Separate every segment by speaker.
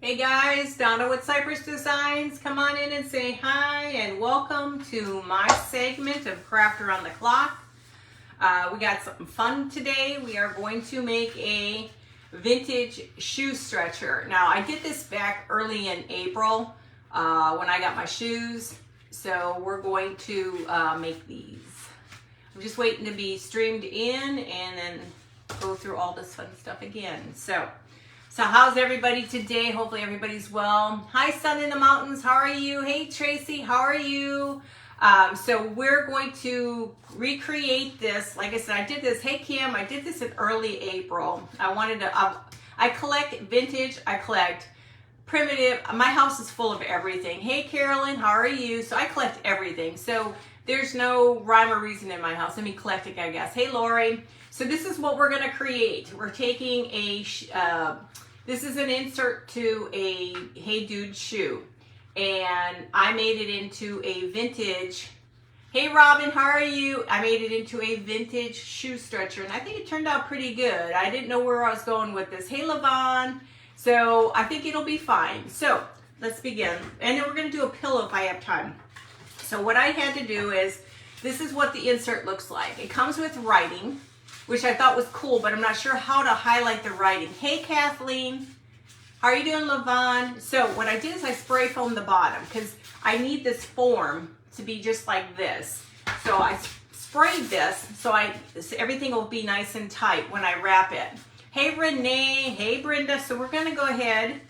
Speaker 1: Hey guys, Donna with Cypress Designs. Come on in and say hi and welcome to my segment of Craft Around the Clock. We got something fun today. We are going to make a vintage shoe stretcher. Now I did this back early in April when I got my shoes. So we're going to make these. I'm just waiting to be streamed in and then go through all this fun stuff again. So how's everybody today? Hopefully everybody's well. Hi, Sun in the Mountains. How are you? Hey, Tracy. How are you? So we're going to recreate this. Like I said, I did this. Hey, Kim. I did this in early April. I wanted to. I collect vintage. I collect primitive. My house is full of everything. Hey, Carolyn. How are you? So I collect everything. So there's no rhyme or reason in my house. I mean, eclectic, I guess. Hey, Lori. So this is what we're going to create. We're taking a. This is an insert to a Hey Dude shoe, and I made it into a vintage. Hey Robin, how are you? I made it into a vintage shoe stretcher, and I think it turned out pretty good. I didn't know where I was going with this. Hey Levon, so I think it'll be fine. So let's begin, and then we're going to do a pillow if I have time. So what I had to do is, this is what the insert looks like. It comes with writing, which I thought was cool, but I'm not sure how to highlight the writing. Hey, Kathleen. How are you doing, Levon? So what I did is I spray foamed the bottom because I need this form to be just like this. So I sprayed this so everything will be nice and tight when I wrap it. Hey, Renee. Hey, Brenda. So we're going to go ahead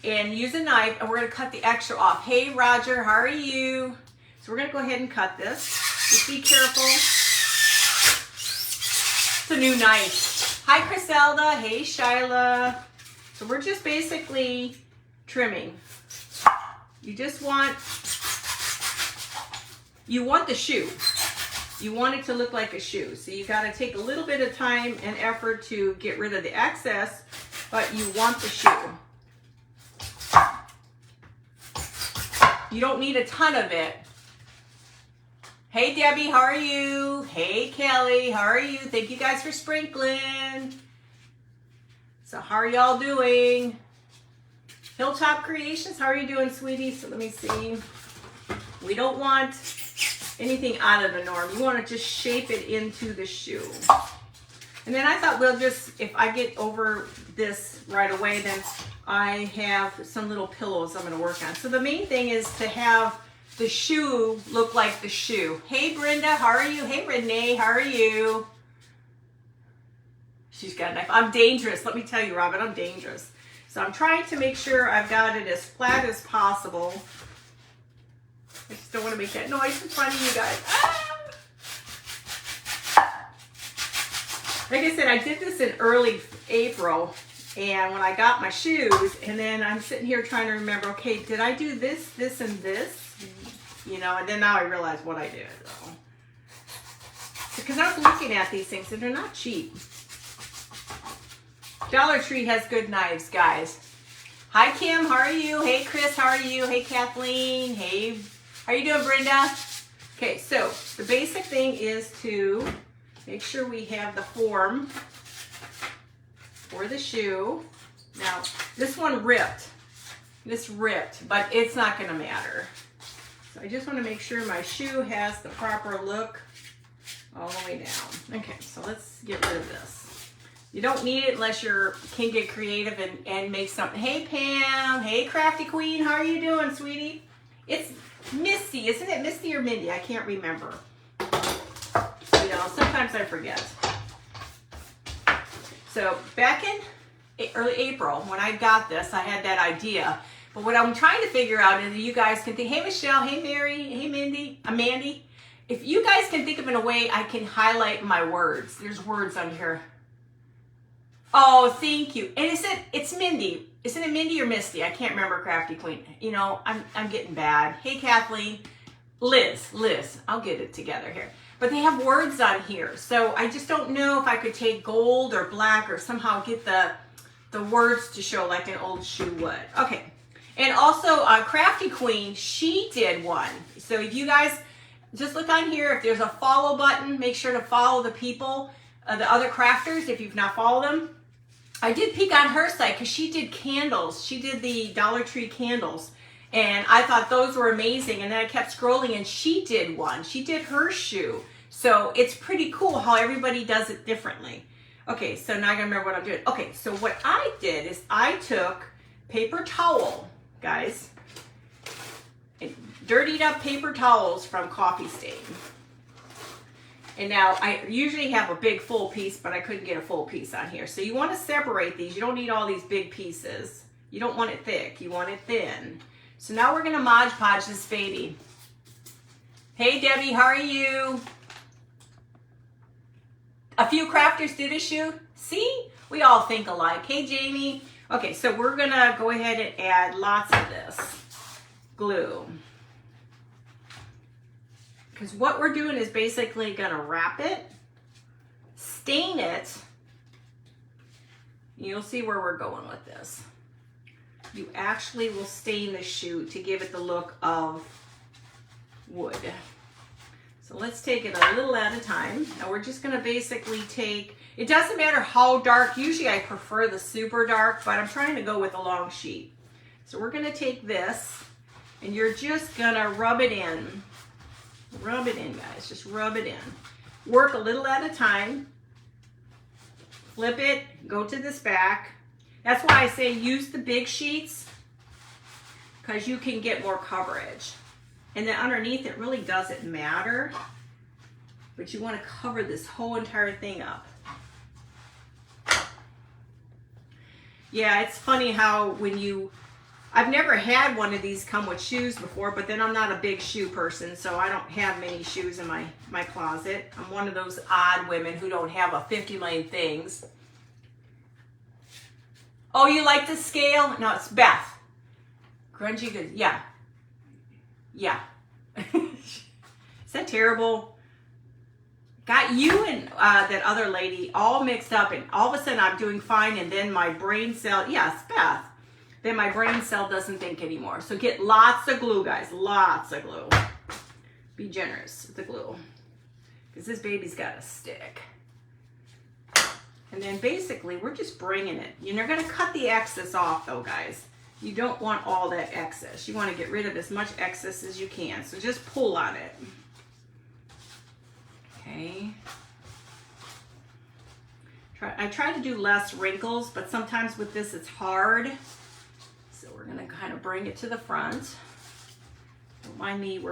Speaker 1: and use a knife, and we're going to cut the extra off. Hey, Roger. How are you? So we're going to go ahead and cut this. Just be careful. It's a new knife. Hi, Criselda. Hey, Shyla. So we're just basically trimming. You want the shoe. You want it to look like a shoe. So you got to take a little bit of time and effort to get rid of the excess, but you want the shoe. You don't need a ton of it. Hey Debbie, how are you? Hey Kelly, how are you? Thank you guys for sprinkling. So how are y'all doing? Hilltop Creations, how are you doing, sweetie? So let me see. We don't want anything out of the norm. You want to just shape it into the shoe. And then I thought we'll just, if I get over this right away, then I have some little pillows I'm going to work on. So the main thing is to have the shoe look like the shoe. Hey Brenda, how are you? Hey Renee, how are you? She's got a knife. I'm dangerous. Let me tell you, Robin, I'm dangerous. So I'm trying to make sure I've got it as flat as possible. I just don't want to make that noise in front of you guys. Ah! Like I said, I did this in early April, and when I got my shoes, and then I'm sitting here trying to remember, okay, did I do this, this, and this? You know, and then now I realize what I did. Because I was looking at these things, and they're not cheap. Dollar Tree has good knives, guys. Hi, Kim. How are you? Hey, Chris. How are you? Hey, Kathleen. Hey. How are you doing, Brenda? Okay, so the basic thing is to make sure we have the form for the shoe. Now, this one ripped. This ripped, but it's not going to matter. So I just want to make sure my shoe has the proper look all the way down. Okay, so let's get rid of this. You don't need it unless you can get creative and make something. Hey, Pam. Hey, Crafty Queen. How are you doing, sweetie? It's Misty. Isn't it Misty or Mindy? I can't remember. You know, sometimes I forget. So back in early April, when I got this, I had that idea. But what I'm trying to figure out is you guys can think, hey, Michelle. Hey, Mary. Hey, Mandy. If you guys can think of in a way I can highlight my words. There's words on here. Oh, thank you. And it's Mindy. Isn't it Mindy or Misty? I can't remember, Crafty Queen. You know, I'm getting bad. Hey, Kathleen. Liz. I'll get it together here. But they have words on here. So I just don't know if I could take gold or black or somehow get the words to show like an old shoe would. Okay. And also, Crafty Queen, she did one. So if you guys just look on here, if there's a follow button, make sure to follow the people, the other crafters if you've not followed them. I did peek on her site because she did candles. She did the Dollar Tree candles. And I thought those were amazing. And then I kept scrolling and she did one. She did her shoe. So it's pretty cool how everybody does it differently. Okay, so now I gotta remember what I'm doing. Okay, so what I did is I took paper towel, guys. Dirtied up paper towels from Coffee Stain. And now I usually have a big full piece, but I couldn't get a full piece on here. So you want to separate these. You don't need all these big pieces. You don't want it thick. You want it thin. So now we're going to Mod Podge this baby. Hey Debbie, how are you? A few crafters did a shoe. See? We all think alike. Hey Jamie. Okay, so we're going to go ahead and add lots of this glue. Because what we're doing is basically going to wrap it, stain it. You'll see where we're going with this. You actually will stain the shoe to give it the look of wood. So let's take it a little at a time. Now we're just going to basically take, it doesn't matter how dark, usually I prefer the super dark, but I'm trying to go with a long sheet. So we're going to take this and you're just going to rub it in. Rub it in, guys. Just rub it in. Work a little at a time. Flip it. Go to this back. That's why I say use the big sheets because you can get more coverage. And then underneath it really doesn't matter, but you want to cover this whole entire thing up. Yeah, it's funny how when you I've never had one of these come with shoes before, but then I'm not a big shoe person, so I don't have many shoes in my closet. I'm one of those odd women who don't have a 50 million things. Oh, you like the scale? No, it's Beth. Grungy good. Yeah. Yeah. Is that terrible? Got you and that other lady all mixed up, and all of a sudden I'm doing fine, and then my brain cell, yes, Beth. Then my brain cell doesn't think anymore. So get lots of glue, guys. Lots of glue. Be generous with the glue. Because this baby's got to stick. And then basically, we're just bringing it. You're going to cut the excess off, though, guys. You don't want all that excess. You want to get rid of as much excess as you can. So just pull on it. Okay. I try to do less wrinkles, but sometimes with this, it's hard. We're gonna kind of bring it to the front. Don't mind me,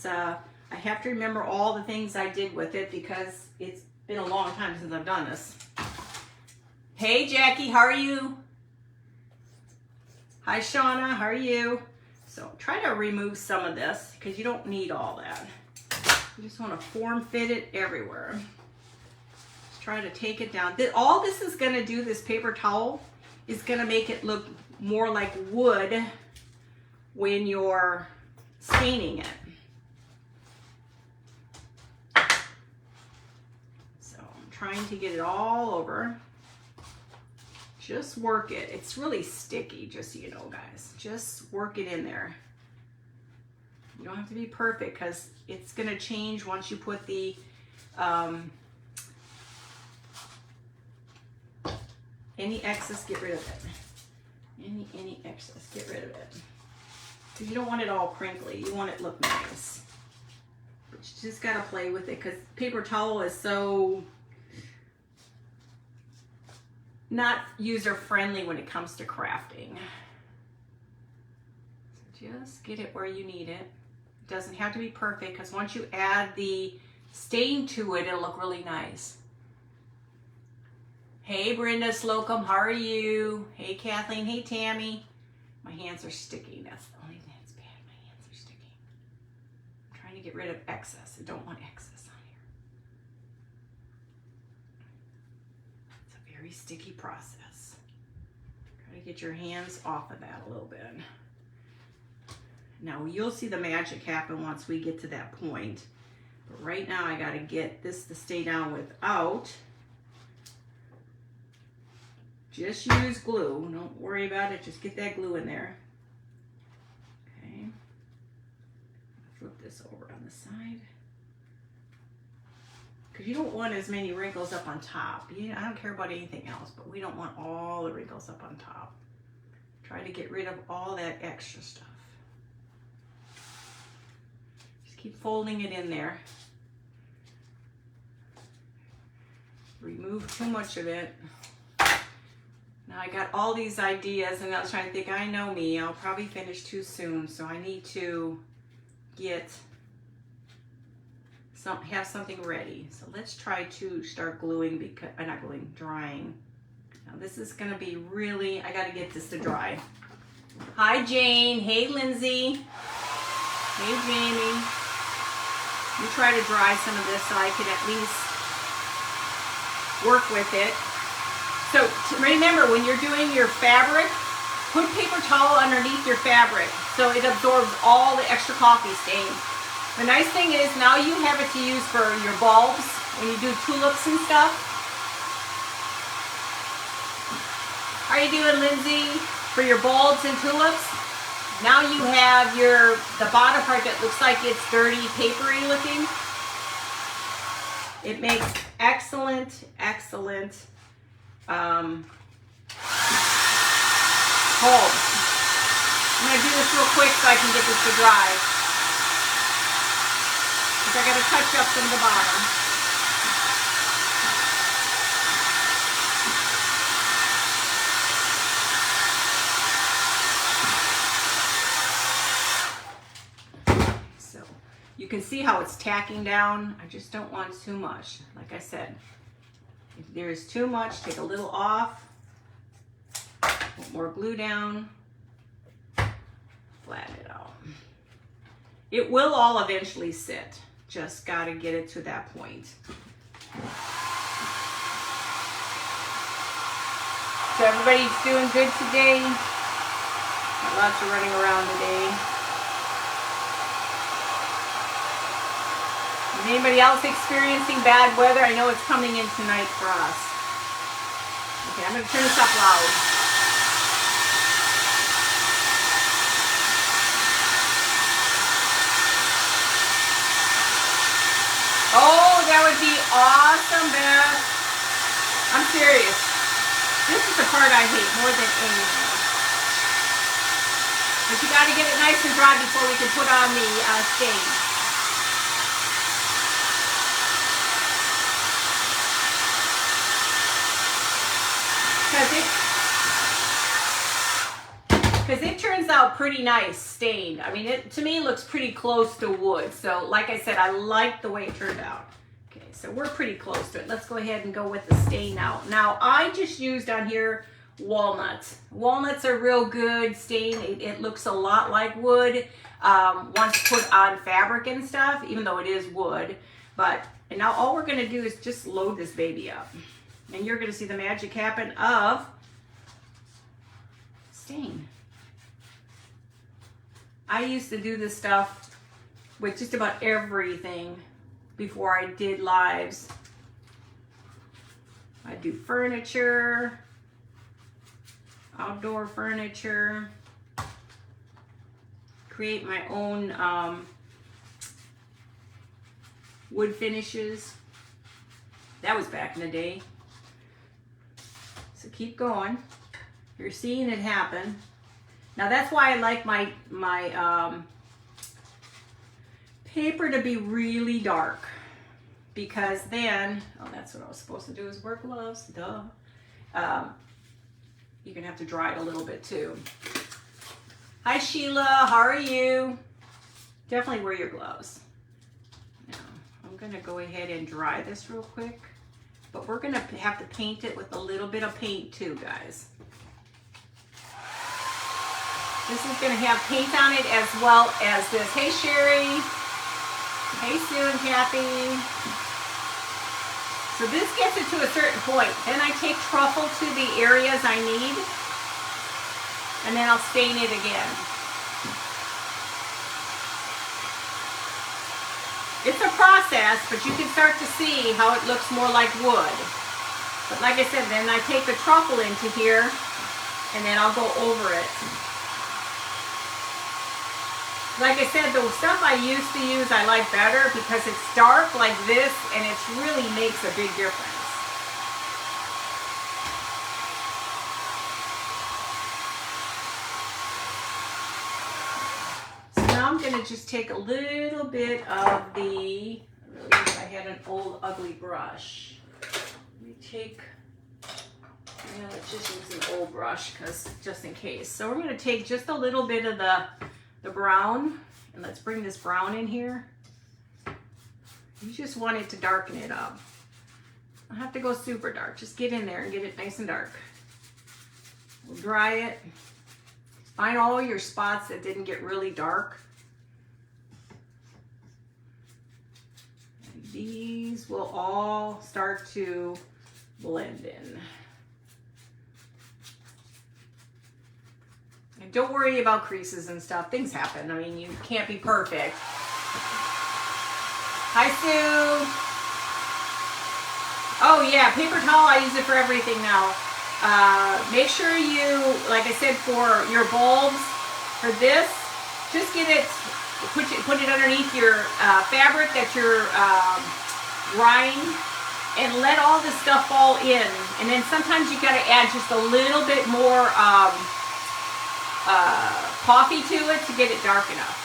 Speaker 1: I have to remember all the things I did with it because it's been a long time since I've done this. Hey Jackie, how are you? Hi Shauna, how are you? So try to remove some of this because you don't need all that. You just want to form fit it everywhere. Just try to take it down. All this is gonna do, this paper towel, is gonna make it look more like wood when you're staining it. So I'm trying to get it all over. Just work it. It's really sticky, just so you know, guys. Just work it in there. You don't have to be perfect because it's going to change once you put the any excess, get rid of it. Any excess, get rid of it. Because you don't want it all crinkly. You want it to look nice. But you just got to play with it because paper towel is so not user-friendly when it comes to crafting. So just get it where you need it. It doesn't have to be perfect because once you add the stain to it, it'll look really nice. Hey Brenda Slocum, how are you? Hey Kathleen, hey Tammy. My hands are sticky. That's the only thing that's bad. My hands are sticky. I'm trying to get rid of excess. I don't want excess on here. It's a very sticky process. Try to get your hands off of that a little bit. Now you'll see the magic happen once we get to that point. But right now I gotta get this to stay down without. Just use glue. Don't worry about it. Just get that glue in there. Okay. Flip this over on the side. because you don't want as many wrinkles up on top. I don't care about anything else, but we don't want all the wrinkles up on top. Try to get rid of all that extra stuff. Just keep folding it in there. Remove too much of it. Now I got all these ideas and I was trying to think, I know me, I'll probably finish too soon, so I need to have something ready. So let's try to start gluing, because not gluing, drying. Now this is gonna be really, I gotta get this to dry. Hi Jane, hey Lindsay, hey Jamie. You try to dry some of this so I can at least work with it. So remember, when you're doing your fabric, put paper towel underneath your fabric so it absorbs all the extra coffee stain. The nice thing is now you have it to use for your bulbs when you do tulips and stuff. How are you doing, Lindsay? For your bulbs and tulips? Now you have the bottom part that looks like it's dirty, papery looking. It makes excellent bulbs. I'm going to do this real quick so I can get this to dry. Because I got to touch up some of the bottom. So you can see how it's tacking down. I just don't want too much. Like I said, if there's too much, take a little off. Put more glue down. Flatten it out. It will all eventually sit. Just got to get it to that point. So everybody's doing good today. Got lots of running around today. Is anybody else experiencing bad weather? I know it's coming in tonight for us. Okay, I'm going to turn this up loud. Oh, that would be awesome, Beth. I'm serious. This is the part I hate more than anything. But you got to get it nice and dry before we can put on the stain. Because it turns out pretty nice stained. I mean, it to me looks pretty close to wood. So like I said, I like the way it turned out. Okay, so we're pretty close to it. Let's go ahead and go with the stain now. Now I just used on here walnuts. Walnuts are real good stain. It looks a lot like wood once put on fabric and stuff, even though it is wood. And now all we're gonna do is just load this baby up. And you're gonna see the magic happen of stain. I used to do this stuff with just about everything before I did lives. I do furniture, outdoor furniture, create my own wood finishes. That was back in the day. So keep going. You're seeing it happen. Now that's why I like my paper to be really dark, because then, oh, that's what I was supposed to do, is wear gloves, duh. You're gonna have to dry it a little bit too. Hi Sheila, how are you? Definitely wear your gloves. Now, I'm gonna go ahead and dry this real quick, but we're gonna have to paint it with a little bit of paint too, guys. This is going to have paint on it as well as this. Hey, Sherry. Hey, Sue and Kathy. So this gets it to a certain point. Then I take truffle to the areas I need, and then I'll stain it again. It's a process, but you can start to see how it looks more like wood. But like I said, then I take the truffle into here, and then I'll go over it. Like I said, the stuff I used to use I like better because it's dark like this and it really makes a big difference. So now I'm going to just take a little bit of the, I wish I had an old ugly brush. Let me take, yeah, let's just use an old brush because just in case. So we're going to take just a little bit of the brown, and let's bring this brown in here. You just want it to darken it up. I don't have to go super dark. Just get in there and get it nice and dark. We'll dry it. Find all your spots that didn't get really dark. And these will all start to blend in. And don't worry about creases and stuff. Things happen. I mean, you can't be perfect. Hi, Sue. Oh, yeah, paper towel, I use it for everything now. Make sure you, like I said, for your bulbs, for this, just get it, put it underneath your fabric that you're drying, and let all this stuff fall in. And then sometimes you got to add just a little bit more coffee to it to get it dark enough.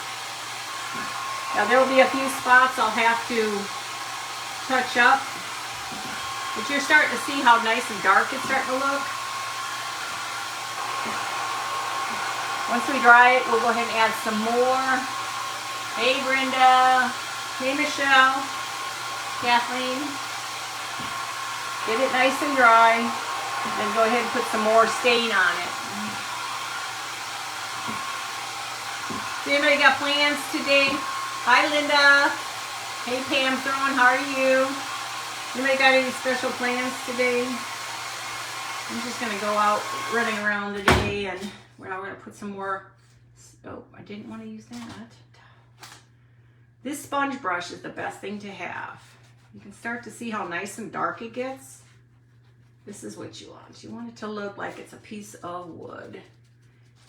Speaker 1: Now there will be a few spots I'll have to touch up, but you're starting to see how nice and dark it's starting to look. Once we dry it, we'll go ahead and add some more. Hey Brenda, hey Michelle, Kathleen. Get it nice and dry, and go ahead and put some more stain on it. So anybody got plans today? Hi Linda. Hey Pam Throne, how are you? Anybody got any special plans today? I'm just going to go out running around today, and we're going to put some more. Oh, I didn't want to use that. This sponge brush is the best thing to have. You can start to see how nice and dark it gets. This is what you want. You want it to look like it's a piece of wood.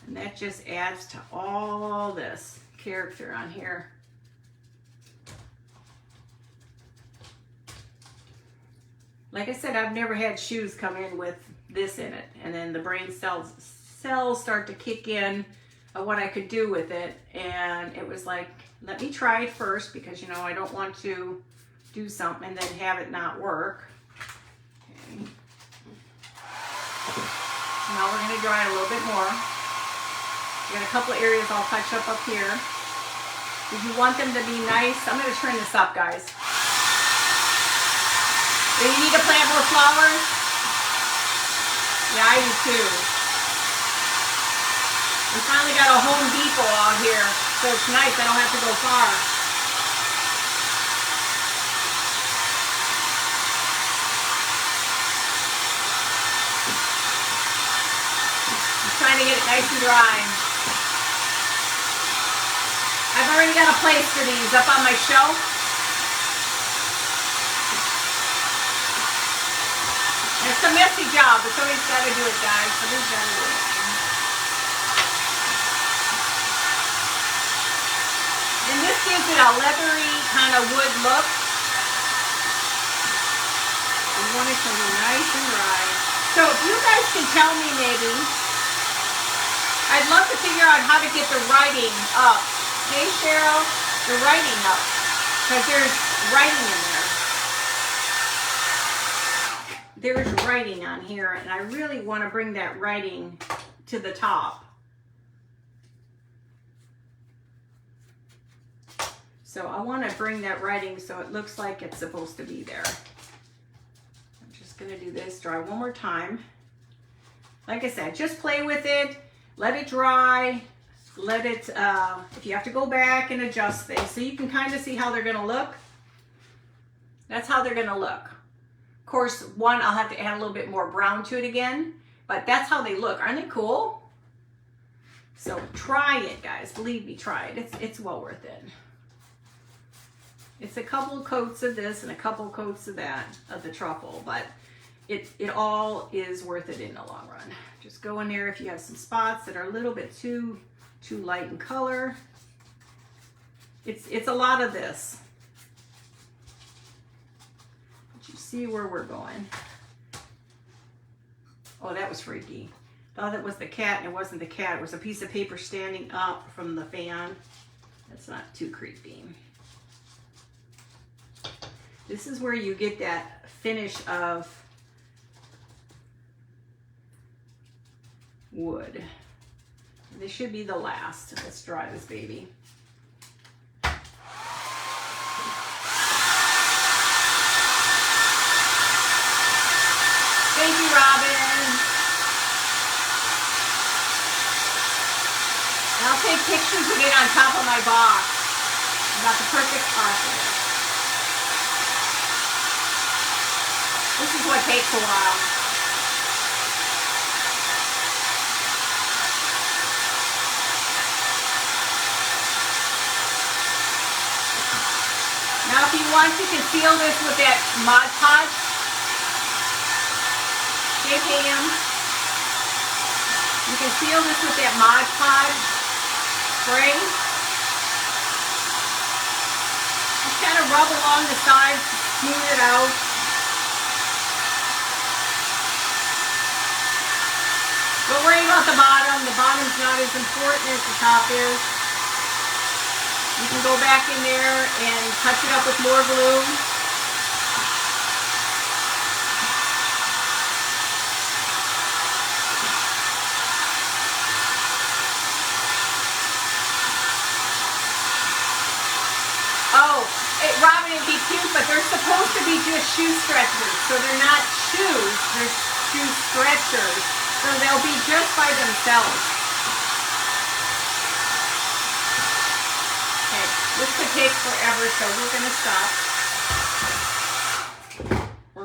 Speaker 1: And that just adds to all this character on here. Like I said, I've never had shoes come in with this in it. And then the brain cells start to kick in of what I could do with it. And it was like, let me try it first because, you know, I don't want to do something and then have it not work. Okay. Now we're going to dry it a little bit more. We got a couple of areas I'll touch up here. If you want them to be nice, I'm going to turn this up, guys. Do you need to plant more flowers? Yeah, I do too. We finally got a Home Depot out here, so it's nice. I don't have to go far. I'm trying to get it nice and dry. I've already got a place for these up on my shelf. It's a messy job, but somebody's got to do it, guys. Somebody's got to do it. And this gives it a leathery kind of wood look. We want it to be nice and dry. So if you guys can tell me maybe, I'd love to figure out how to get the writing up. Hey Cheryl, the writing up. Because there's writing in there. There's writing on here, and I really want to bring that writing to the top. So I want to bring that writing so it looks like it's supposed to be there. I'm just going to do this, dry one more time. Like I said, just play with it, let it dry, let it, if you have to go back and adjust things so you can kind of see how they're going to look. That's how they're going to look. Of course, one, I'll have to add a little bit more brown to it again, but that's how they look. Aren't they cool? So try it, guys. Believe me, try it. It's well worth it. It's a couple coats of this and a couple coats of that, of the truffle, but it all is worth it in the long run. Just go in there if you have some spots that are a little bit too light in color. It's a lot of this. But you see where we're going. Oh, that was freaky. Thought it was the cat, and it wasn't the cat. It was a piece of paper standing up from the fan. That's not too creepy. This is where you get that finish of wood. This should be the last. Let's dry this baby. Thank you, Robin. And I'll take pictures of it on top of my box. About the perfect process. This is what takes a while. Now if you want, you can seal this with that Mod Podge. Shake hands. You can seal this with that Mod Podge spray. Just kind of rub along the sides to smooth it out. Don't worry about the bottom. The bottom's not as important as the top is. You can go back in there and touch it up with more glue. Oh, Robin, it'd be cute, but they're supposed to be just shoe stretchers. So they're not shoes, they're shoe stretchers. So they'll be just by themselves. Okay, this could take forever, so we're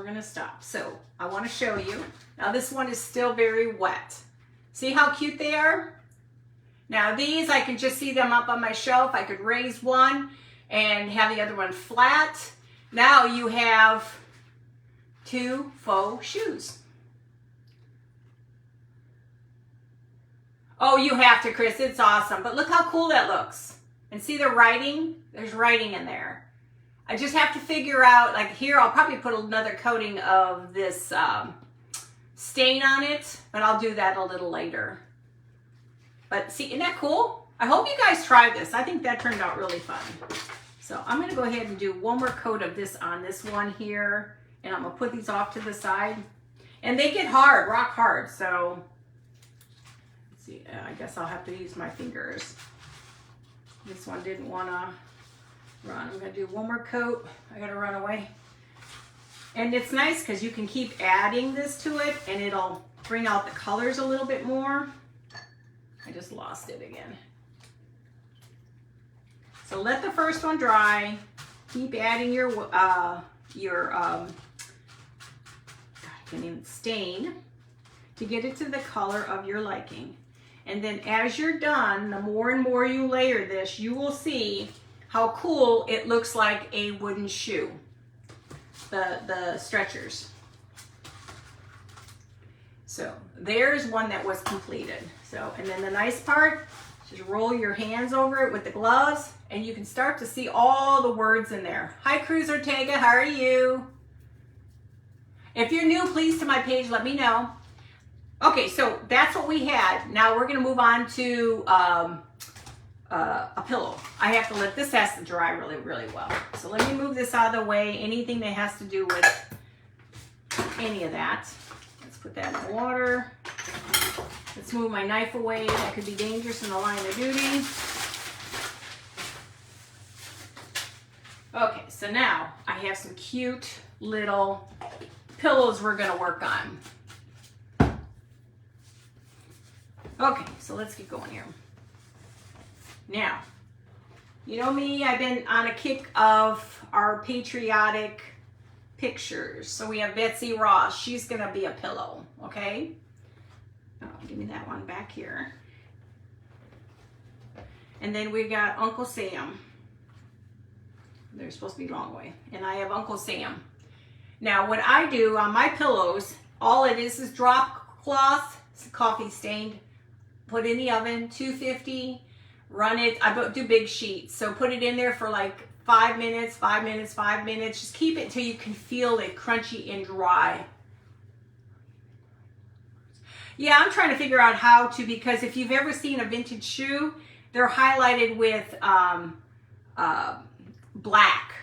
Speaker 1: gonna stop. So I wanna show you. Now this one is still very wet. See how cute they are? Now these, I can just see them up on my shelf. I could raise one and have the other one flat. Now you have 2 faux shoes. Oh, you have to, Chris. It's awesome. But look how cool that looks. And see the writing? There's writing in there. I just have to figure out, like here, I'll probably put another coating of this stain on it, but I'll do that a little later. But see, isn't that cool? I hope you guys try this. I think that turned out really fun. So I'm going to go ahead and do one more coat of this on this one here. And I'm going to put these off to the side. And they get hard, rock hard. So let's see, I guess I'll have to use my fingers. This one didn't want to run. I'm going to do one more coat. I got to run away. And it's nice because you can keep adding this to it and it'll bring out the colors a little bit more. I just lost it again. So let the first one dry. Keep adding your I can't even stain to get it to the color of your liking. And then as you're done, the more and more you layer this, you will see how cool it looks like a wooden shoe. The stretchers. So there's one that was completed. So, and then the nice part, just roll your hands over it with the gloves and you can start to see all the words in there. Hi, Cruz Ortega, how are you? If you're new, please to my page, let me know. Okay, so that's what we had. Now we're gonna move on to a pillow. I have to let this has to dry really, really well. So let me move this out of the way. Anything that has to do with any of that. Let's put that in the water. Let's move my knife away. That could be dangerous in the line of duty. Okay, so now I have some cute little pillows we're gonna work on. Okay, so let's get going here. Now, you know me, I've been on a kick of our patriotic pictures. So we have Betsy Ross. She's gonna be a pillow, okay? Oh, give me that one back here. And then we got Uncle Sam. They're supposed to be long way. And I have Uncle Sam. Now what I do on my pillows, all it is drop cloth, it's coffee stained, put in the oven, 250. run it. I do big sheets, so put it in there for like 5 minutes, 5 minutes, 5 minutes. Just keep it until you can feel it crunchy and dry. Yeah, I'm trying to figure out how to, because if you've ever seen a vintage shoe, they're highlighted with black.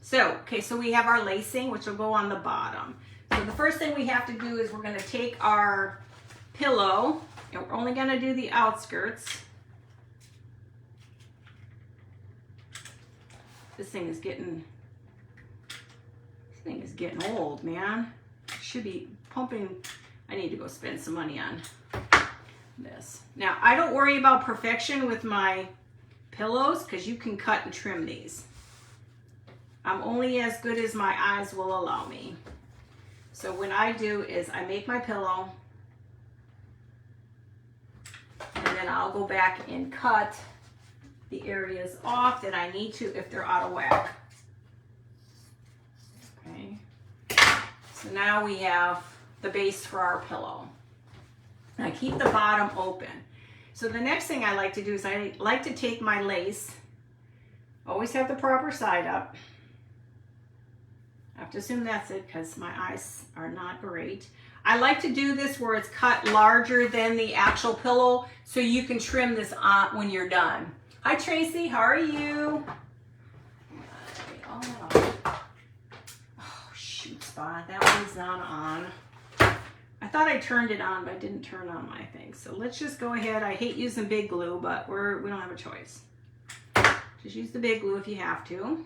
Speaker 1: So, okay, so we have our lacing, which will go on the bottom. So the first thing we have to do is we're going to take our pillow, and we're only going to do the outskirts. This thing is getting old, man. It should be pumping. I need to go spend some money on this. Now, I don't worry about perfection with my pillows because you can cut and trim these. I'm only as good as my eyes will allow me. So what I do is I make my pillow, and then I'll go back and cut the areas off that I need to if they're out of whack. Okay. So now we have the base for our pillow. I keep the bottom open. So the next thing I like to do is I like to take my lace, always have the proper side up. I have to assume that's it because my eyes are not great. I like to do this where it's cut larger than the actual pillow so you can trim this on when you're done. Hi Tracy, how are you? Oh shoot, Spot, that one's not on. I thought I turned it on, but I didn't turn on my thing. So let's just go ahead. I hate using big glue, but we don't have a choice. Just use the big glue if you have to.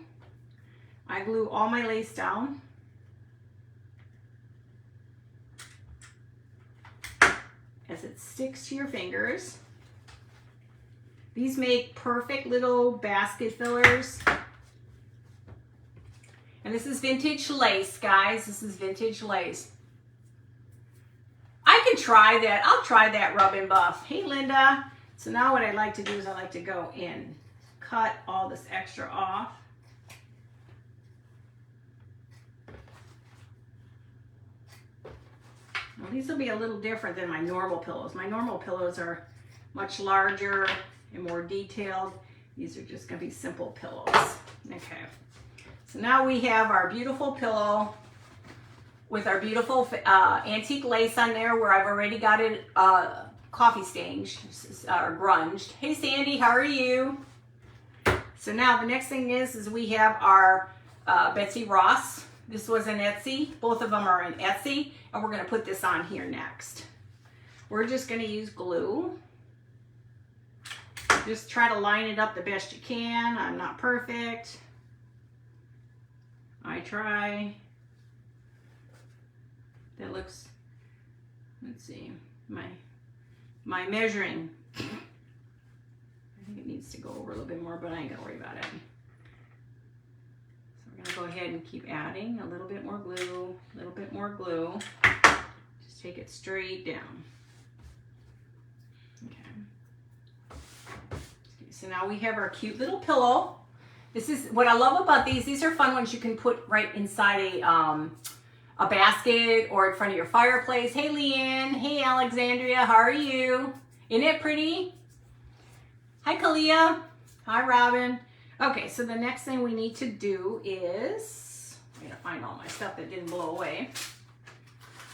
Speaker 1: I glue all my lace down. As it sticks to your fingers. These make perfect little basket fillers. And this is vintage lace, guys. This is vintage lace. I can try that. I'll try that rub and buff. Hey, Linda. So now what I like to do is I like to go in, cut all this extra off. Well, these will be a little different than my normal pillows. My normal pillows are much larger and more detailed. These are just going to be simple pillows. Okay. So now we have our beautiful pillow with our beautiful antique lace on there where I've already got it coffee stained or grunged. Hey Sandy, how are you? So now the next thing is we have our Betsy Ross. This was an Etsy. Both of them are in Etsy, and we're going to put this on here next. We're just going to use glue. Just try to line it up the best you can. I'm not perfect. I try. That looks, let's see, my measuring. I think it needs to go over a little bit more, but I ain't gonna worry about it. So we're gonna go ahead and keep adding a little bit more glue, a little bit more glue. Just take it straight down. Okay. So now we have our cute little pillow. This is what I love about these. These are fun ones you can put right inside a basket or in front of your fireplace. Hey Leanne, hey Alexandria, how are you? Isn't it pretty? Hi Kalia, hi Robin. Okay, so the next thing we need to do is, I'm gonna find all my stuff that didn't blow away.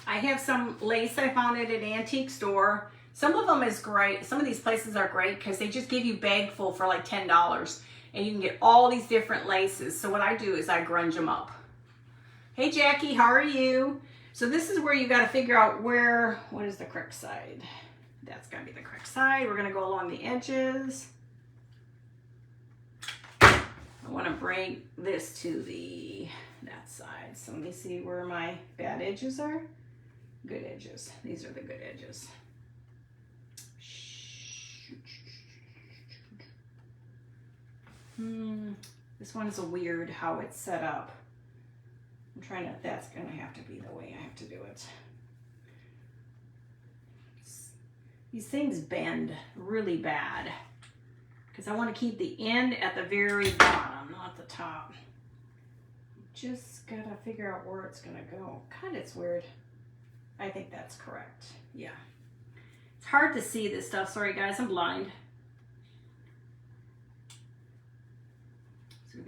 Speaker 1: I have some lace I found at an antique store. Some of them is great. Some of these places are great because they just give you a bag full for like $10 and you can get all these different laces. So what I do is I grunge them up. Hey Jackie, how are you? So this is where you got to figure out what is the correct side. That's going to be the correct side. We're going to go along the edges. I want to bring this to that side. So let me see where my bad edges are. Good edges. These are the good edges. This one is a weird how it's set up. I'm trying to, that's going to have to be the way I have to do it. These things bend really bad because I want to keep the end at the very bottom, not the top. Just got to figure out where it's going to go. God, it's weird. I think that's correct. Yeah. It's hard to see this stuff. Sorry guys, I'm blind.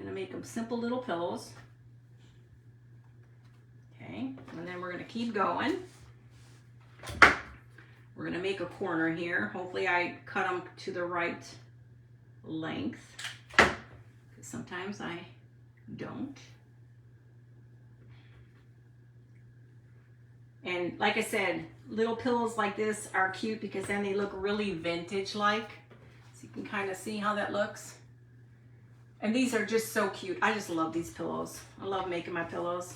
Speaker 1: gonna make them simple little pillows. Okay, and then we're gonna keep going. We're gonna make a corner here. Hopefully I cut them to the right length, because sometimes I don't. And like I said, little pillows like this are cute because then they look really vintage-like. So you can kind of see how that looks. And these are just so cute. I just love these pillows. I love making my pillows.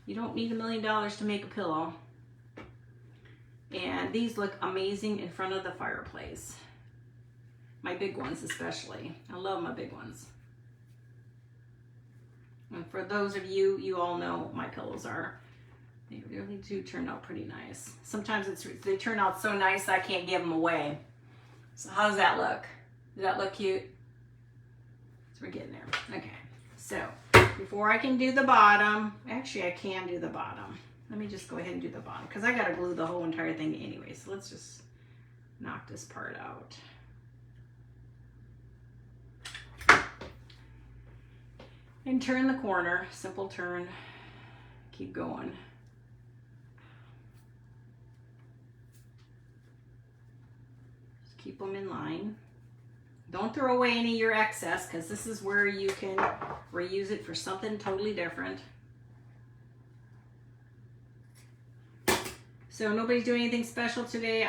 Speaker 1: You don't need $1 million to make a pillow. And these look amazing in front of the fireplace. My big ones especially. I love my big ones. And for those of you, you all know my pillows are, they really do turn out pretty nice. Sometimes they turn out so nice I can't give them away. So how does that look? Does that look cute? So we're getting there. Okay, so before I can do the bottom, actually I can do the bottom. Let me just go ahead and do the bottom because I gotta glue the whole entire thing anyway. So let's just knock this part out. And turn the corner, simple turn, keep going. Just keep them in line. Don't throw away any of your excess because this is where you can reuse it for something totally different. So nobody's doing anything special today.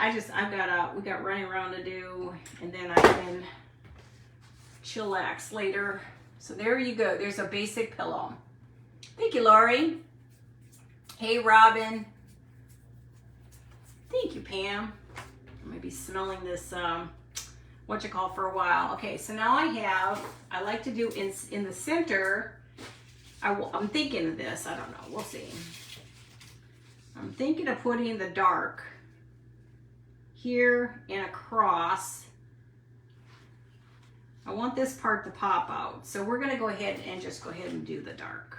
Speaker 1: We got running around to do, and then I can chillax later. So there you go. There's a basic pillow. Thank you, Laurie. Hey, Robin. Thank you, Pam. I might be smelling this, for a while. Okay, so now I like to do in the center, I'm thinking of this. I don't know. We'll see. I'm thinking of putting the dark here and across. I want this part to pop out. So we're gonna go ahead and do the dark.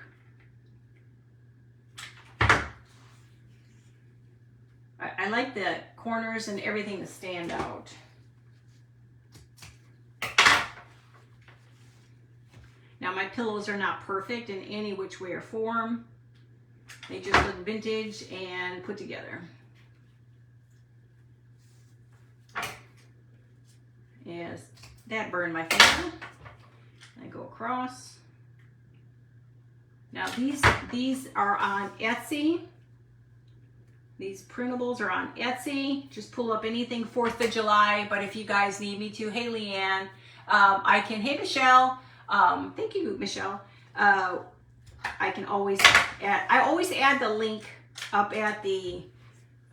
Speaker 1: I like the corners and everything to stand out. Now my pillows are not perfect in any which way or form. They just look vintage and put together. Yes. That burned my finger. I go across. Now these are on Etsy. These printables are on Etsy. Just pull up anything 4th of July. But if you guys need me to, hey Leanne, I can. Hey Michelle, thank you Michelle. I can always add. I always add the link up at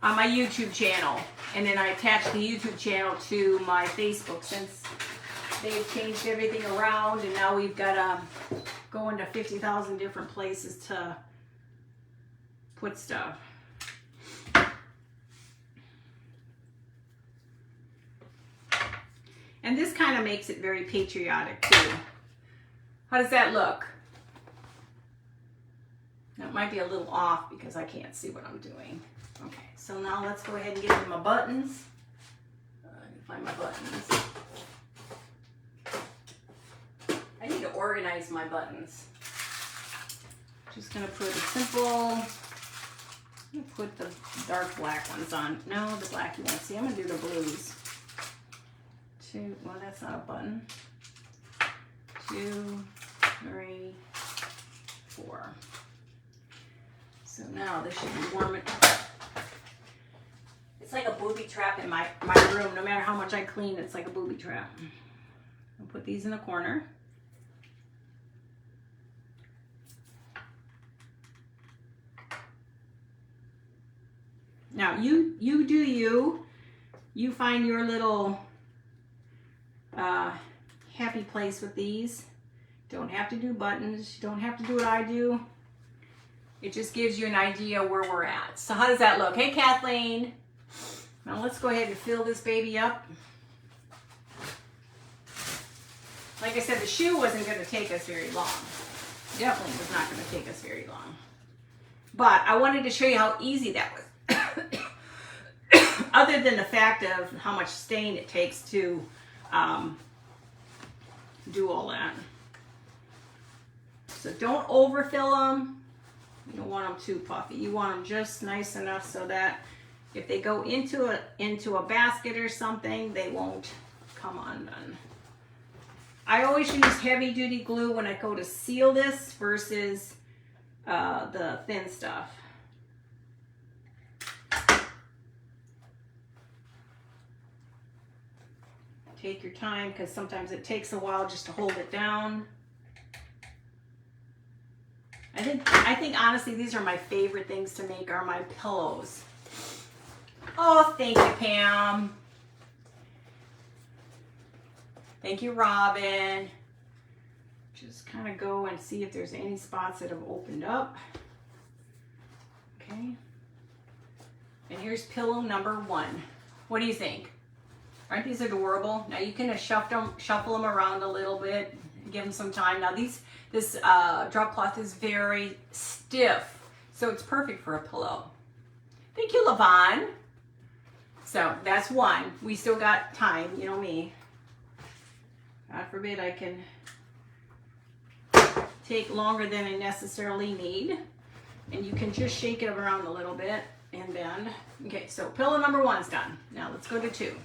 Speaker 1: on my YouTube channel, and then I attach the YouTube channel to my Facebook since they've changed everything around, and now we've got to go into 50,000 different places to put stuff. And this kind of makes it very patriotic too. How does that look? That might be a little off because I can't see what I'm doing. Okay, so now let's go ahead and get into my buttons. I can find my buttons. I need to organize my buttons. Just gonna put a simple, I'm gonna put the dark black ones on. No, the black you won't see. I'm gonna do the blues. Well, that's not a button. 2, 3, 4. So now this should be warm. It's like a booby trap in my room. No matter how much I clean, it's like a booby trap. I'll put these in the corner. Now you do you find your little happy place with these. Don't have to do buttons. You don't have to do what I do. It just gives you an idea where we're at. So how does that look? Hey Kathleen. Now let's go ahead and fill this baby up. Like I said, the shoe wasn't going to take us very long. Definitely was not going to take us very long. But I wanted to show you how easy that was. other than the fact of how much stain it takes to do all that. So don't overfill them. You don't want them too puffy. You want them just nice enough so that if they go into a basket or something, they won't come undone. I always use heavy duty glue when I go to seal this versus the thin stuff. Take your time because sometimes it takes a while just to hold it down. I think honestly these are my favorite things to make are my pillows. Oh, thank you, Pam. Thank you, Robin. Just kind of go and see if there's any spots that have opened up. Okay. And here's pillow number 1. What do you think? Aren't these adorable? Now you can shuffle them around a little bit, give them some time. Now this drop cloth is very stiff, so it's perfect for a pillow. Thank you, Levon. So that's 1. We still got time, you know me. God forbid I can take longer than I necessarily need. And you can just shake it around a little bit and bend. Okay, so pillow number 1's done. Now let's go to 2.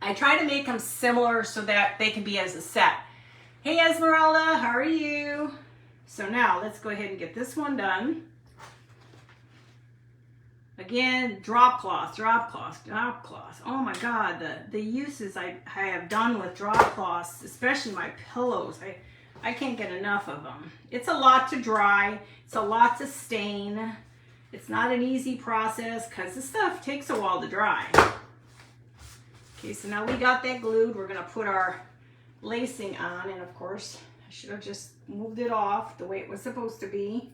Speaker 1: I try to make them similar so that they can be as a set. Hey Esmeralda, how are you? So now let's go ahead and get this one done. Again, drop cloth, drop cloth, drop cloth. Oh my God, the uses I have done with drop cloths, especially my pillows, I can't get enough of them. It's a lot to dry, it's a lot to stain. It's not an easy process because this stuff takes a while to dry. Okay, so now we got that glued. We're gonna put our lacing on, and of course, I should have just moved it off the way it was supposed to be.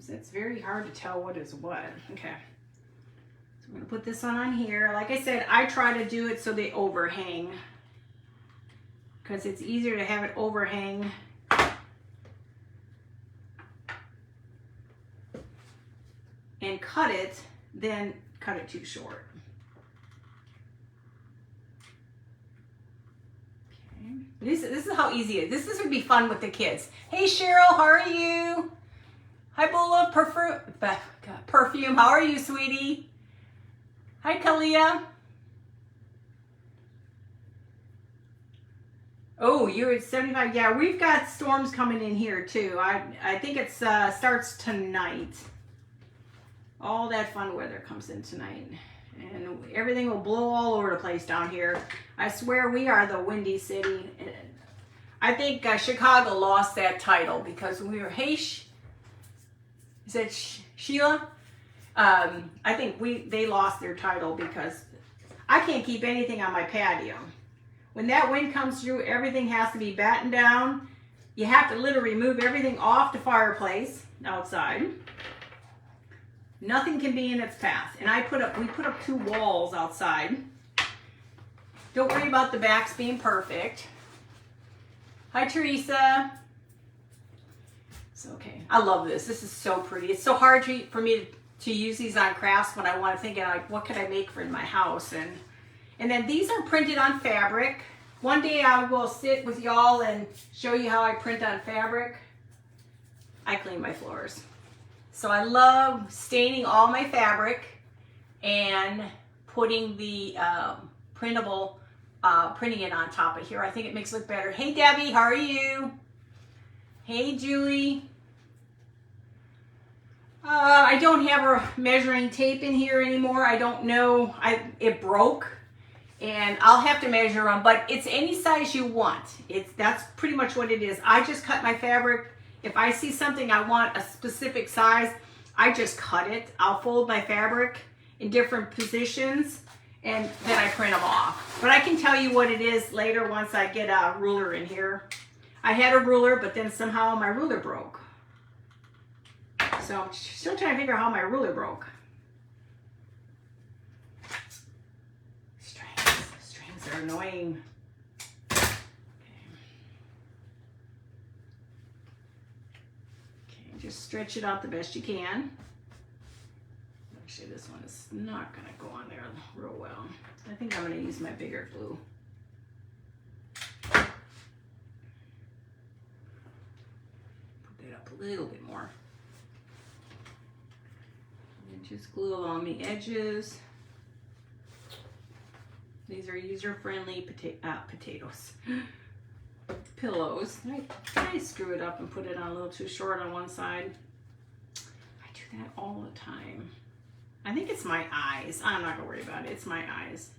Speaker 1: It's very hard to tell what is what. Okay, so I'm gonna put this one on here. Like I said, I try to do it so they overhang because it's easier to have it overhang. And cut it, then cut it too short. Okay. This is how easy it is. This would be fun with the kids. Hey Cheryl, how are you? Hi Bola, perfume. How are you, sweetie? Hi Kalia. Oh, you're at 75. Yeah, we've got storms coming in here too. I think it starts tonight. All that fun weather comes in tonight. And everything will blow all over the place down here. I swear we are the windy city. I think Chicago lost that title because we were, hey, is that Sheila? I think they lost their title because I can't keep anything on my patio. When that wind comes through, everything has to be battened down. You have to literally move everything off the fireplace outside. Nothing can be in its path. And we put up 2 walls outside. Don't worry about the backs being perfect. Hi, Teresa. It's okay. I love this. This is so pretty. It's so hard for me to use these on crafts when I want to think of like, what could I make for in my house? And then these are printed on fabric. One day I will sit with y'all and show you how I print on fabric. I clean my floors. So I love staining all my fabric and putting the printable, printing it on top of here. I think it makes it look better. Hey Debbie, how are you? Hey Julie. I don't have a measuring tape in here anymore. I don't know, it broke and I'll have to measure them, but it's any size you want. That's pretty much what it is. I just cut my fabric. If I see something I want a specific size, I just cut it. I'll fold my fabric in different positions and then I print them off. But I can tell you what it is later once I get a ruler in here. I had a ruler, but then somehow my ruler broke. So I'm still trying to figure out how my ruler broke. Strings are annoying. Just stretch it out the best you can. this one is not gonna go on there real well. I think I'm gonna use my bigger glue. Put that up a little bit more. And just glue along the edges. These are user-friendly potatoes. Pillows. I screw it up and put it on a little too short on one side. I do that all the time. I think it's my eyes. I'm not gonna worry about it. It's my eyes.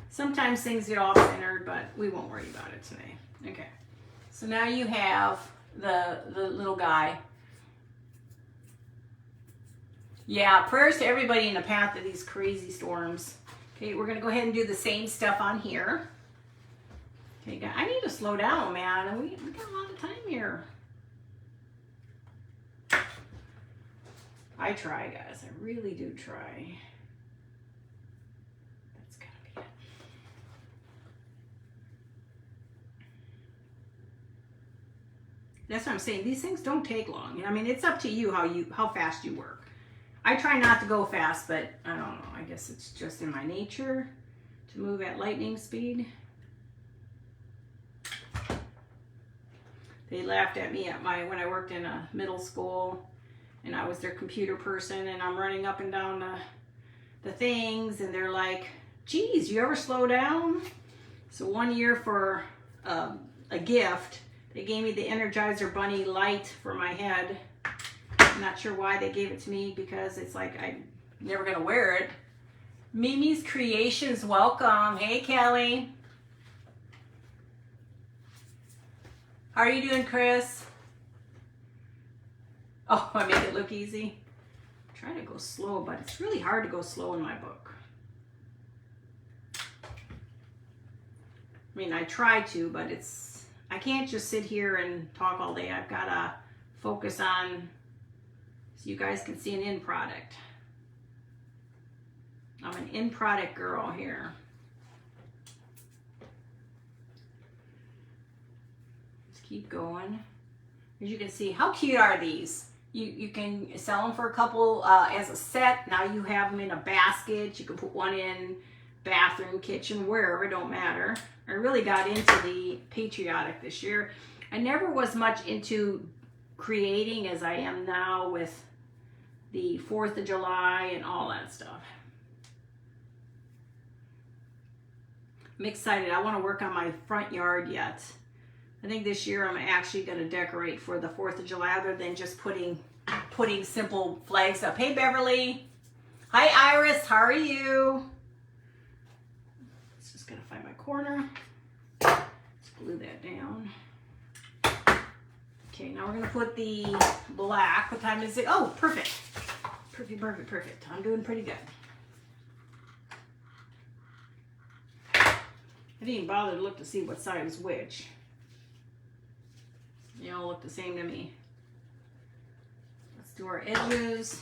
Speaker 1: Sometimes things get off-centered, but we won't worry about it today. Okay. So now you have the little guy. Yeah, prayers to everybody in the path of these crazy storms. Okay, we're gonna go ahead and do the same stuff on here. Okay, I need to slow down, man. We got a lot of time here. I try, guys. I really do try. That's gotta be it. That's what I'm saying. These things don't take long. I mean, it's up to you how fast you work. I try not to go fast, but I don't know. I guess it's just in my nature to move at lightning speed. They laughed at me when I worked in a middle school, and I was their computer person, and I'm running up and down the things, and they're like, geez, you ever slow down? So one year for a gift, they gave me the Energizer Bunny light for my head. I'm not sure why they gave it to me, because it's like I'm never gonna wear it. Mimi's Creations, welcome. Hey, Kelly. How are you doing, Chris? Oh, I make it look easy. I'm trying to go slow, but it's really hard to go slow in my book. I mean, I try to, but I can't just sit here and talk all day. I've gotta focus on, so you guys can see an end product. I'm an end product girl here. Let's keep going. As you can see, how cute are these? You can sell them for a couple as a set. Now you have them in a basket. You can put one in bathroom, kitchen, wherever, it don't matter. I really got into the patriotic this year. I never was much into creating as I am now with the 4th of July and all that stuff. I'm excited. I want to work on my front yard yet. I think this year I'm actually going to decorate for the 4th of July other than just putting simple flags up. Hey, Beverly. Hi, Iris. How are you? Just going to find my corner. Let's glue that down. Okay, now we're going to put the black. What time is it? Oh, perfect. Perfect, perfect, perfect. I'm doing pretty good. I didn't even bother to look to see what side is which. They all look the same to me. Let's do our edges.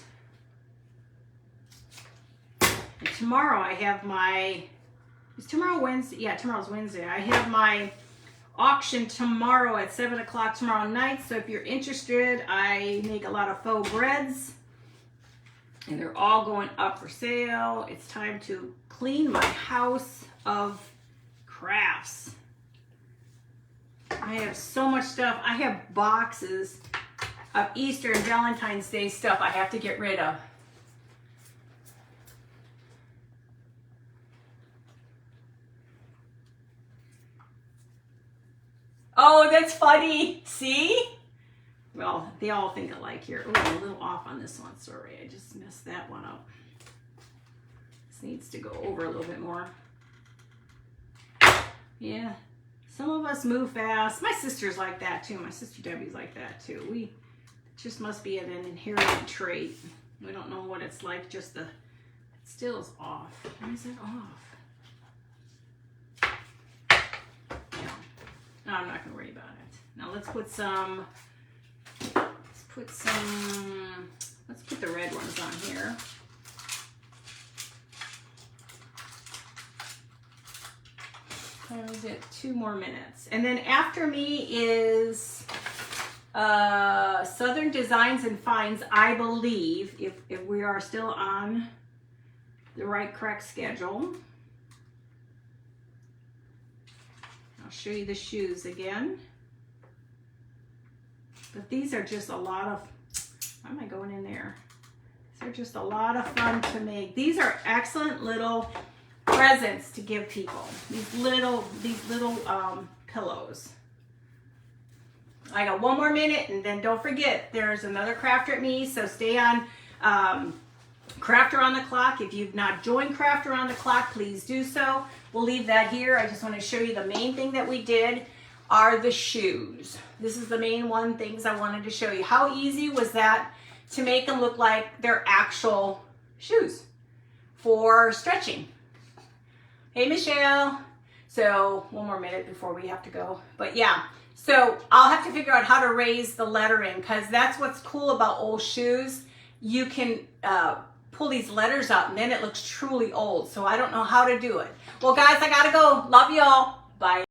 Speaker 1: And tomorrow I have my, is tomorrow Wednesday? Yeah, tomorrow's Wednesday. I have my auction tomorrow at 7 o'clock tomorrow night. So if you're interested, I make a lot of faux breads. And they're all going up for sale. It's time to clean my house of crafts. I have so much stuff. I have boxes of Easter and Valentine's Day stuff I have to get rid of. Oh, that's funny. See? Well, they all think alike here. Oh, I'm a little off on this one. Sorry, I just messed that one up. This needs to go over a little bit more. Yeah, some of us move fast. My sister's like that too. My sister Debbie's like that too. It just must be an inherited trait. We don't know what it's like, just it still is off. Why is it off? Yeah. No, I'm not gonna worry about it. Now let's put the red ones on here. Is it 2 more minutes? And then after me is Southern Designs and Finds, I believe, if we are still on the correct schedule. I'll show you the shoes again. But these are just a lot of, why am I going in there? These are just a lot of fun to make. These are excellent little presents to give people. These little pillows. I got one more minute, and then don't forget, there's another Crafter at Me, so stay on Crafter on the Clock. If you've not joined Crafter on the Clock, please do so. We'll leave that here. I just want to show you the main thing that we did are the shoes. This is the main things I wanted to show you. How easy was that to make them look like they're actual shoes for stretching? Hey, Michelle. So one more minute before we have to go. But yeah, so I'll have to figure out how to raise the lettering, because that's what's cool about old shoes. You can pull these letters out and then it looks truly old. So I don't know how to do it. Well, guys, I gotta go. Love y'all. Bye.